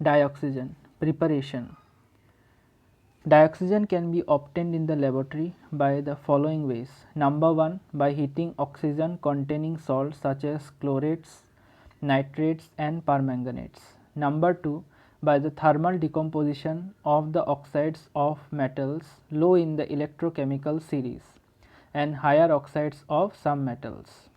Dioxygen preparation. Dioxygen can be obtained in the laboratory by the following ways. Number 1, by heating oxygen containing salts such as chlorates, nitrates and permanganates. Number 2, by the thermal decomposition of the oxides of metals low in the electrochemical series and higher oxides of some metals.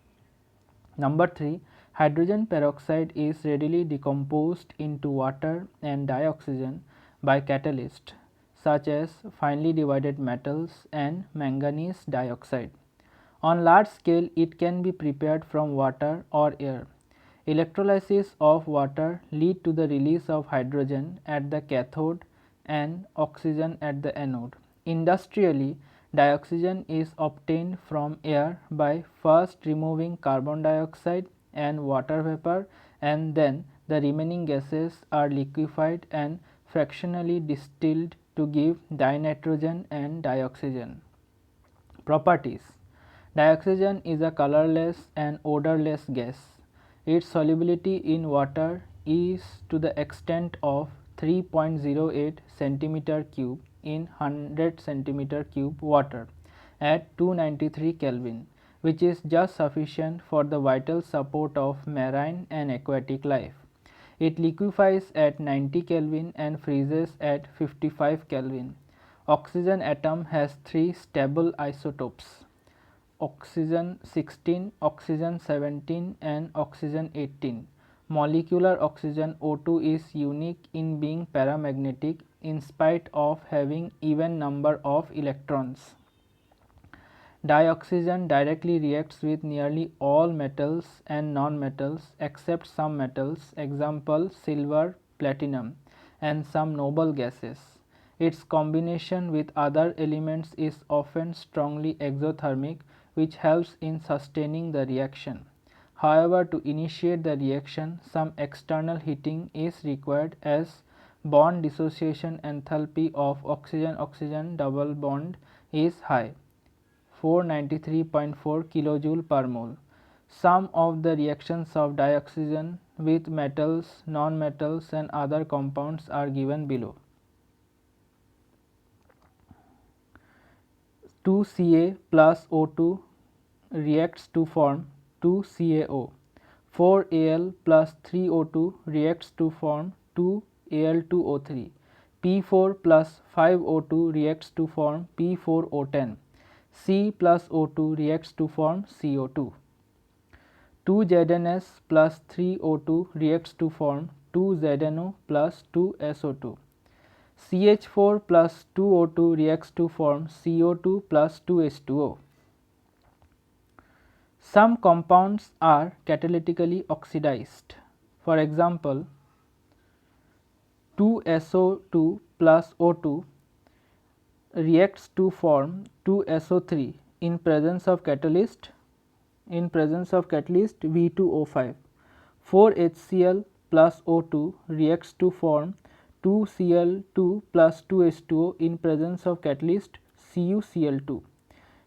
Number 3, hydrogen peroxide is readily decomposed into water and dioxygen by catalysts such as finely divided metals and manganese dioxide. On large scale, it can be prepared from water or air. Electrolysis of water lead to the release of hydrogen at the cathode and oxygen at the anode. Industrially, dioxygen is obtained from air by first removing carbon dioxide and water vapor, and then the remaining gases are liquefied and fractionally distilled to give dinitrogen and dioxygen. Properties. Dioxygen is a colorless and odorless gas. Its solubility in water is to the extent of 3.08 centimeter cube in 100 centimeter cube water at 293 Kelvin, which is just sufficient for the vital support of marine and aquatic life. It liquefies at 90 Kelvin and freezes at 55 Kelvin. Oxygen atom has 3 stable isotopes: oxygen 16, oxygen 17 and oxygen 18. Molecular oxygen O2 is unique in being paramagnetic in spite of having even number of electrons. Dioxygen directly reacts with nearly all metals and non-metals except some metals, example silver, platinum, and some noble gases. Its combination with other elements is often strongly exothermic, which helps in sustaining the reaction. However, to initiate the reaction, some external heating is required as bond dissociation enthalpy of oxygen-oxygen double bond is high, 493.4 kilojoule per mole. Some of the reactions of dioxygen with metals, non-metals and other compounds are given below. 2Ca plus O2 reacts to form 2CaO. 4Al plus 3O2 reacts to form 2Al2O3. P4 plus 5O2 reacts to form P4O10. C plus O2 reacts to form CO2. 2ZnS plus 3O2 reacts to form 2ZnO plus 2SO2. CH4 plus 2O2 reacts to form CO2 plus 2H2O. Some compounds are catalytically oxidized. For example, 2SO2 plus O2 reacts to form 2SO3 in presence of catalyst V2O5. 4HCl plus O2 reacts to form 2Cl2 plus 2H2O in presence of catalyst CuCl2.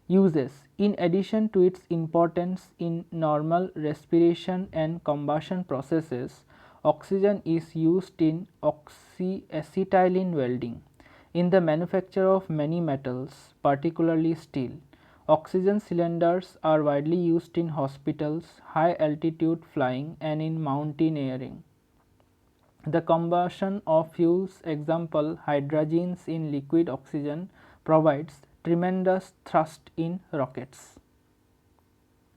Uses. In addition to its importance in normal respiration and combustion processes, oxygen is used in oxyacetylene welding. In the manufacture of many metals, particularly steel, oxygen cylinders are widely used in hospitals, high altitude flying and in mountaineering. The combustion of fuels, example hydrogens in liquid oxygen, provides tremendous thrust in rockets.